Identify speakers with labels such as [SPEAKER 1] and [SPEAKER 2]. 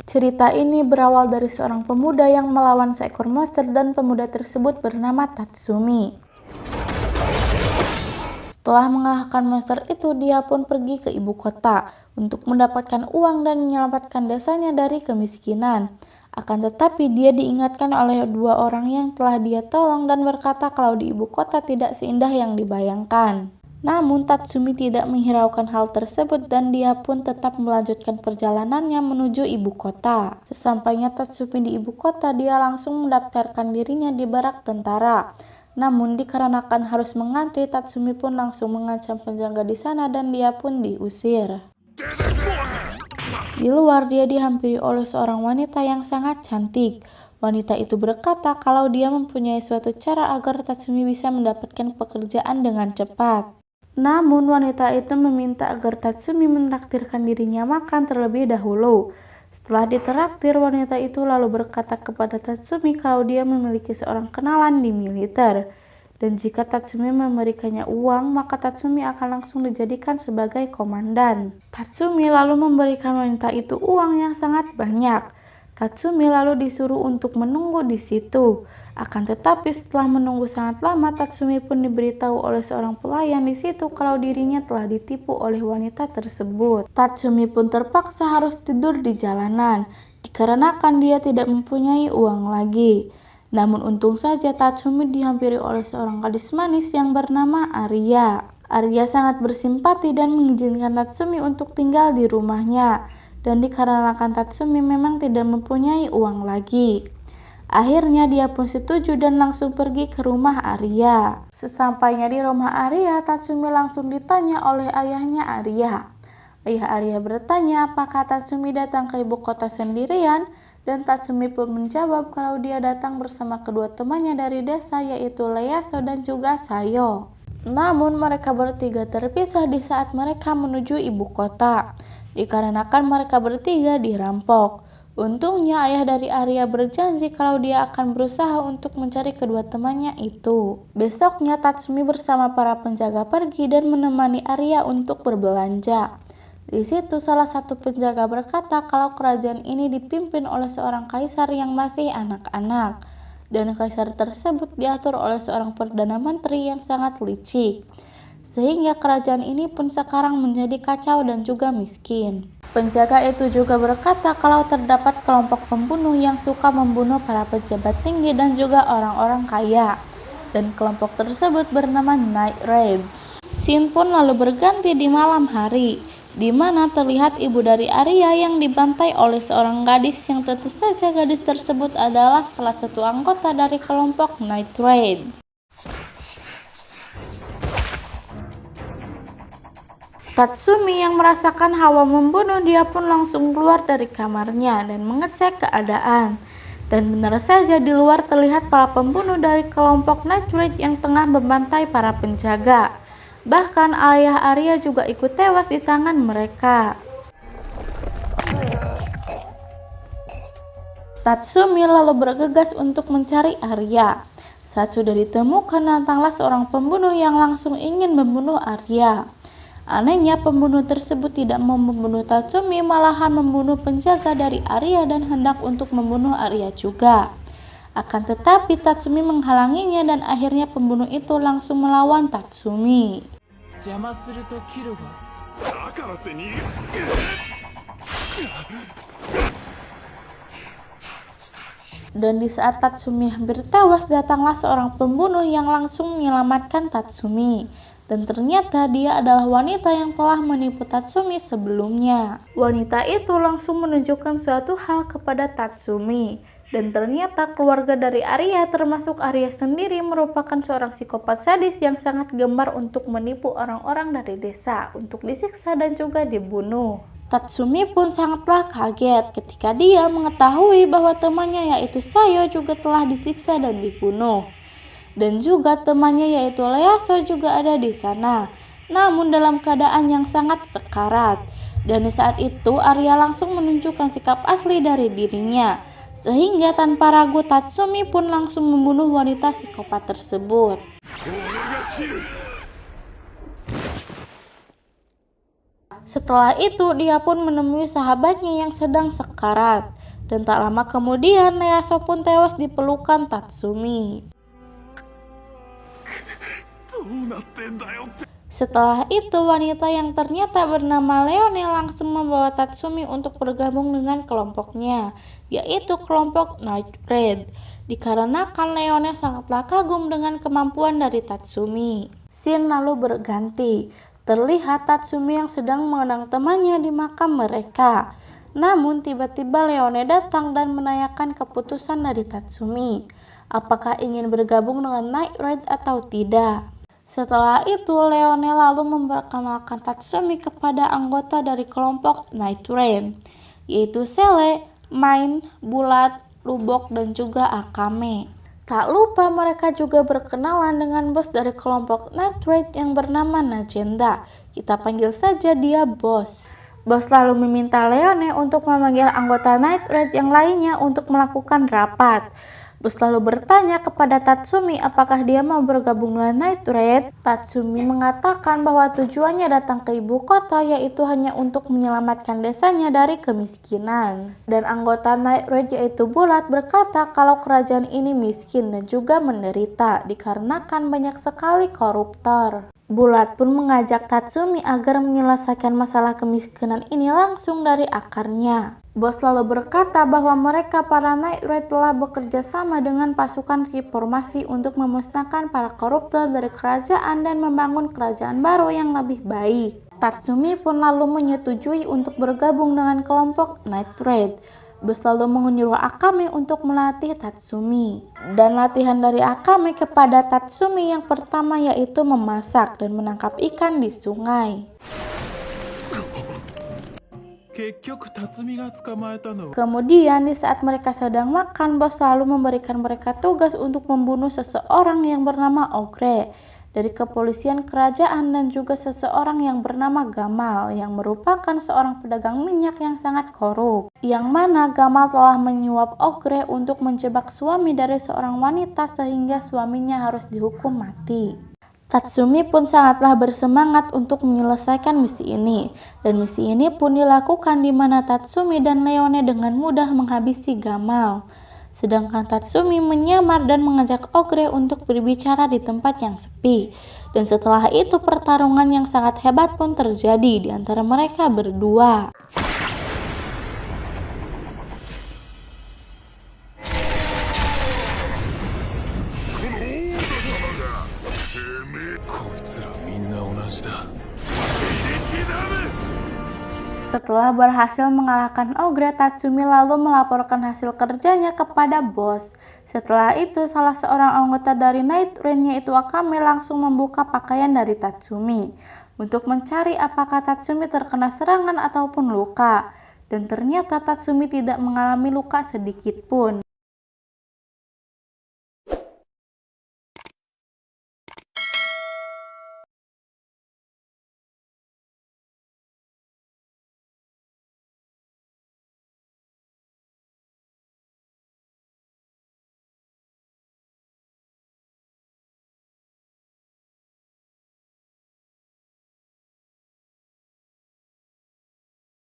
[SPEAKER 1] Cerita ini berawal dari seorang pemuda yang melawan seekor monster dan pemuda tersebut bernama Tatsumi. Setelah mengalahkan monster itu, dia pun pergi ke ibu kota untuk mendapatkan uang dan menyelamatkan desanya dari kemiskinan. Akan tetapi dia diingatkan oleh dua orang yang telah dia tolong dan berkata kalau di ibu kota tidak seindah yang dibayangkan. Namun Tatsumi tidak menghiraukan hal tersebut dan dia pun tetap melanjutkan perjalanannya menuju ibu kota. Sesampainya Tatsumi di ibu kota, dia langsung mendaftarkan dirinya di barak tentara. Namun dikarenakan harus mengantri, Tatsumi pun langsung mengancam penjaga di sana dan dia pun diusir. Di luar dia dihampiri oleh seorang wanita yang sangat cantik. Wanita itu berkata kalau dia mempunyai suatu cara agar Tatsumi bisa mendapatkan pekerjaan dengan cepat. Namun wanita itu meminta agar Tatsumi menraktirkan dirinya makan terlebih dahulu. Setelah ditraktir, wanita itu lalu berkata kepada Tatsumi kalau dia memiliki seorang kenalan di militer. Dan jika Tatsumi memberikannya uang, maka Tatsumi akan langsung dijadikan sebagai komandan. Tatsumi lalu memberikan wanita itu uang yang sangat banyak. Tatsumi lalu disuruh untuk menunggu di situ. Akan tetapi setelah menunggu sangat lama, Tatsumi pun diberitahu oleh seorang pelayan di situ kalau dirinya telah ditipu oleh wanita tersebut. Tatsumi pun terpaksa harus tidur di jalanan dikarenakan dia tidak mempunyai uang lagi. Namun untung saja Tatsumi dihampiri oleh seorang gadis manis yang bernama Arya. Arya sangat bersimpati dan mengizinkan Tatsumi untuk tinggal di rumahnya. Dan dikarenakan Tatsumi memang tidak mempunyai uang lagi, akhirnya dia pun setuju dan langsung pergi ke rumah Arya. Sesampainya di rumah Arya, Tatsumi langsung ditanya oleh ayahnya Arya. Ayah Arya bertanya apakah Tatsumi datang ke ibu kota sendirian, dan Tatsumi pun menjawab kalau dia datang bersama kedua temannya dari desa, yaitu Ieyasu dan juga Sayo. Namun mereka bertiga terpisah di saat mereka menuju ibu kota, dikarenakan mereka bertiga dirampok. Untungnya ayah dari Arya berjanji kalau dia akan berusaha untuk mencari kedua temannya itu. Besoknya Tatsumi bersama para penjaga pergi dan menemani Arya untuk berbelanja. Di situ salah satu penjaga berkata kalau kerajaan ini dipimpin oleh seorang kaisar yang masih anak-anak. Dan kaisar tersebut diatur oleh seorang perdana menteri yang sangat licik. Sehingga kerajaan ini pun sekarang menjadi kacau dan juga miskin. Penjaga itu juga berkata kalau terdapat kelompok pembunuh yang suka membunuh para pejabat tinggi dan juga orang-orang kaya. Dan kelompok tersebut bernama Night Raid. Scene pun lalu berganti di malam hari, di mana terlihat ibu dari Arya yang dibantai oleh seorang gadis yang tentu saja gadis tersebut adalah salah satu anggota dari kelompok Night Raid. Tatsumi yang merasakan hawa membunuh, dia pun langsung keluar dari kamarnya dan mengecek keadaan. Dan benar saja di luar terlihat para pembunuh dari kelompok Night Raid yang tengah membantai para penjaga. Bahkan ayah Arya juga ikut tewas di tangan mereka. Tatsumi lalu bergegas untuk mencari Arya. Saat sudah ditemukan, datanglah seorang pembunuh yang langsung ingin membunuh Arya. Anehnya pembunuh tersebut tidak mau membunuh Tatsumi, malahan membunuh penjaga dari Arya dan hendak untuk membunuh Arya juga. Akan tetapi Tatsumi menghalanginya dan akhirnya pembunuh itu langsung melawan Tatsumi. Dan di saat Tatsumi hampir tewas, datanglah seorang pembunuh yang langsung menyelamatkan Tatsumi. Dan ternyata dia adalah wanita yang telah menipu Tatsumi sebelumnya. Wanita itu langsung menunjukkan suatu hal kepada Tatsumi. Dan ternyata keluarga dari Arya termasuk Arya sendiri merupakan seorang psikopat sadis yang sangat gemar untuk menipu orang-orang dari desa untuk disiksa dan juga dibunuh. Tatsumi pun sangatlah kaget ketika dia mengetahui bahwa temannya yaitu Sayo juga telah disiksa dan dibunuh. Dan juga temannya yaitu Ieyasu juga ada di sana, namun dalam keadaan yang sangat sekarat. Dan di saat itu Arya langsung menunjukkan sikap asli dari dirinya, sehingga tanpa ragu Tatsumi pun langsung membunuh wanita psikopat tersebut. Setelah itu, dia pun menemui sahabatnya yang sedang sekarat. Dan tak lama kemudian, Neaso pun tewas di pelukan Tatsumi. Setelah itu, wanita yang ternyata bernama Leone langsung membawa Tatsumi untuk bergabung dengan kelompoknya, yaitu kelompok Night Raid. Dikarenakan Leone sangatlah kagum dengan kemampuan dari Tatsumi. Scene lalu berganti. Terlihat Tatsumi yang sedang mengenang temannya di makam mereka. Namun tiba-tiba Leone datang dan menanyakan keputusan dari Tatsumi. Apakah ingin bergabung dengan Night Raid atau tidak? Setelah itu, Leone lalu memperkenalkan Tatsumi kepada anggota dari kelompok Night Raid, yaitu Sele, Main, Bulat, Lubok, dan juga Akame. Tak lupa mereka juga berkenalan dengan bos dari kelompok Night Raid yang bernama Najenda. Kita panggil saja dia bos. Bos lalu meminta Leone untuk memanggil anggota Night Raid yang lainnya untuk melakukan rapat. Bos lalu bertanya kepada Tatsumi apakah dia mau bergabung dengan Night Raid. Tatsumi mengatakan bahwa tujuannya datang ke ibu kota yaitu hanya untuk menyelamatkan desanya dari kemiskinan. Dan anggota Night Raid yaitu Bulat berkata kalau kerajaan ini miskin dan juga menderita dikarenakan banyak sekali koruptor. Bulat pun mengajak Tatsumi agar menyelesaikan masalah kemiskinan ini langsung dari akarnya. Bos lalu berkata bahwa mereka para Night Raid telah bekerja sama dengan pasukan reformasi untuk memusnahkan para koruptor dari kerajaan dan membangun kerajaan baru yang lebih baik. Tatsumi pun lalu menyetujui untuk bergabung dengan kelompok Night Raid. Bos lalu menyuruh Akame untuk melatih Tatsumi. Dan latihan dari Akame kepada Tatsumi yang pertama yaitu memasak dan menangkap ikan di sungai. Kemudian di saat mereka sedang makan, bos selalu memberikan mereka tugas untuk membunuh seseorang yang bernama Ogre dari kepolisian kerajaan dan juga seseorang yang bernama Gamal yang merupakan seorang pedagang minyak yang sangat korup. Yang mana Gamal telah menyuap Ogre untuk menjebak suami dari seorang wanita sehingga suaminya harus dihukum mati. Tatsumi pun sangatlah bersemangat untuk menyelesaikan misi ini, dan misi ini pun dilakukan di mana Tatsumi dan Leone dengan mudah menghabisi Gamal. Sedangkan Tatsumi menyamar dan mengajak Ogre untuk berbicara di tempat yang sepi. Dan setelah itu pertarungan yang sangat hebat pun terjadi di antara mereka berdua. Setelah berhasil mengalahkan Ogre, Tatsumi lalu melaporkan hasil kerjanya kepada bos. Setelah itu, salah seorang anggota dari Night Raid yaitu Akame langsung membuka pakaian dari Tatsumi untuk mencari apakah Tatsumi terkena serangan ataupun luka. Dan ternyata Tatsumi tidak mengalami luka sedikit pun.